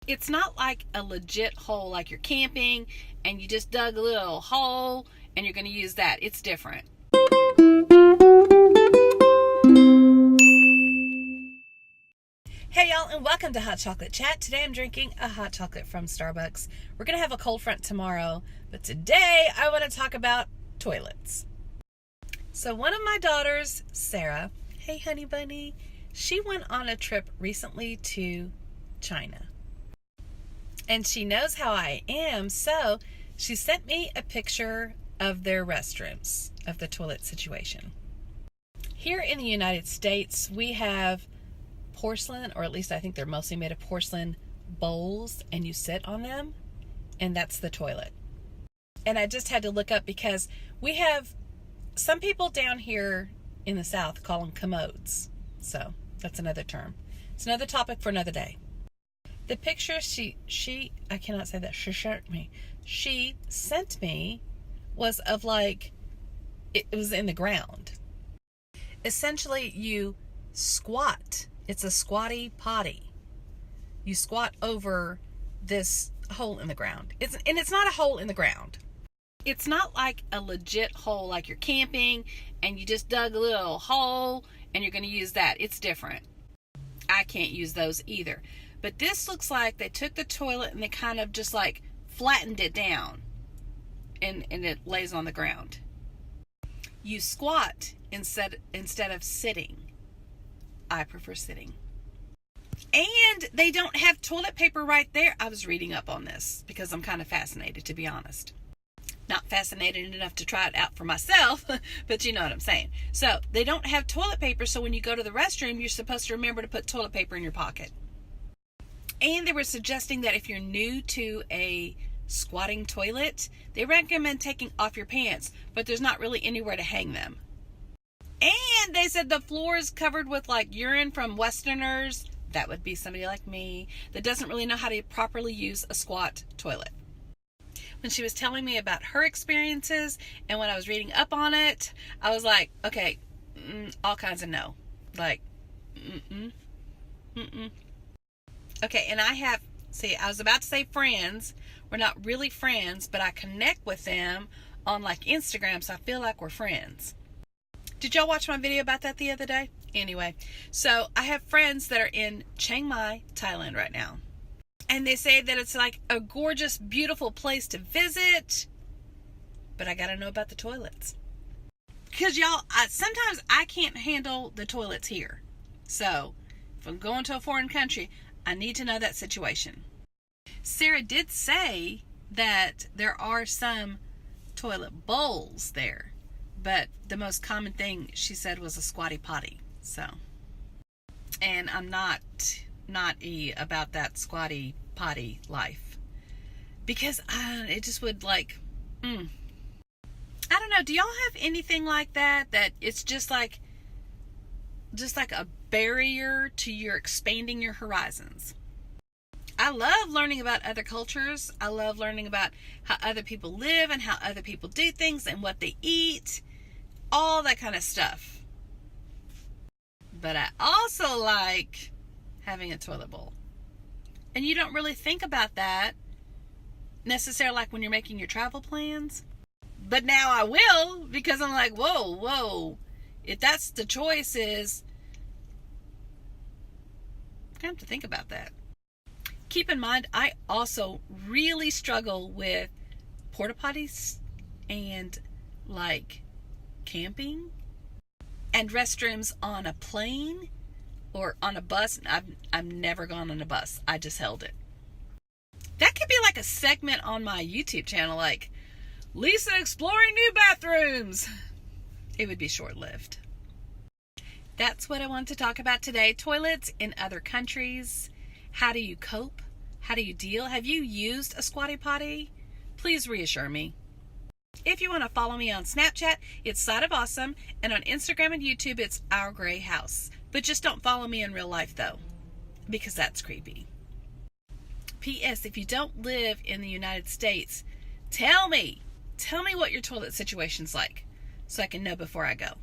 It's not like a legit hole like you're camping and you just dug a little hole and you're going to use that. It's different. Hey y'all, and welcome to Hot Chocolate Chat. Today I'm drinking a hot chocolate from Starbucks. We're going to have a cold front tomorrow, but today I want to talk about toilets. So one of my daughters, Sarah, hey honey bunny, she went on a trip recently to China. And she knows how I am, so she sent me a picture of their restrooms, of the toilet situation. Here in the United States, we have porcelain, or at least I think they're mostly made of porcelain bowls, and you sit on them, and that's the toilet. And I just had to look up because we have some people down here in the South call them commodes. So that's another term. It's another topic for another day. The picture I cannot say that, she sent me was of like, it was in the ground. Essentially, you squat. It's a squatty potty. You squat over this hole in the ground. It's not a hole in the ground. It's not like a legit hole like you're camping and you just dug a little hole and you're going to use that. It's different. I can't use those either. But this looks like they took the toilet and they kind of just like flattened it down and it lays on the ground. You squat instead of sitting. I prefer sitting. And they don't have toilet paper right there. I was reading up on this because I'm kind of fascinated, to be honest. Not fascinated enough to try it out for myself, but you know what I'm saying. So they don't have toilet paper, so when you go to the restroom, you're supposed to remember to put toilet paper in your pocket. And they were suggesting that if you're new to a squatting toilet, they recommend taking off your pants, but there's not really anywhere to hang them. And they said the floor is covered with like urine from Westerners. That would be somebody like me that doesn't really know how to properly use a squat toilet. When she was telling me about her experiences and when I was reading up on it, I was like, okay, all kinds of no. Like, Okay, and I was about to say friends. We're not really friends, but I connect with them on like Instagram, so I feel like we're friends. Did y'all watch my video about that the other day? Anyway, so I have friends that are in Chiang Mai, Thailand right now. And they say that it's like a gorgeous, beautiful place to visit. But I got to know about the toilets. Because y'all, sometimes I can't handle the toilets here. So if I'm going to a foreign country, I need to know that situation. Sarah did say that there are some toilet bowls there. But the most common thing she said was a squatty potty. So, and I'm not about that squatty potty life. Because it just would like, I don't know. Do y'all have anything like that? That it's just like a barrier to your expanding your horizons. I love learning about other cultures. I love learning about how other people live and how other people do things and what they eat. All that kind of stuff. But I also like having a toilet bowl. And you don't really think about that necessarily like when you're making your travel plans. But now I will, because I'm like, whoa. If that's the choice, is I have to think about that. Keep in mind, I also really struggle with porta potties and like camping and restrooms on a plane or on a bus. I've never gone on a bus. I just held it. That could be like a segment on my YouTube channel, like Lisa exploring new bathrooms. It would be short-lived. That's what I want to talk about today. Toilets in other countries. How do you cope? How do you deal? Have you used a squatty potty? Please reassure me. If you want to follow me on Snapchat, it's Side of Awesome, and on Instagram and YouTube, it's Our Gray House. But just don't follow me in real life, though, because that's creepy. P.S. If you don't live in the United States, tell me what your toilet situation's like, so I can know before I go.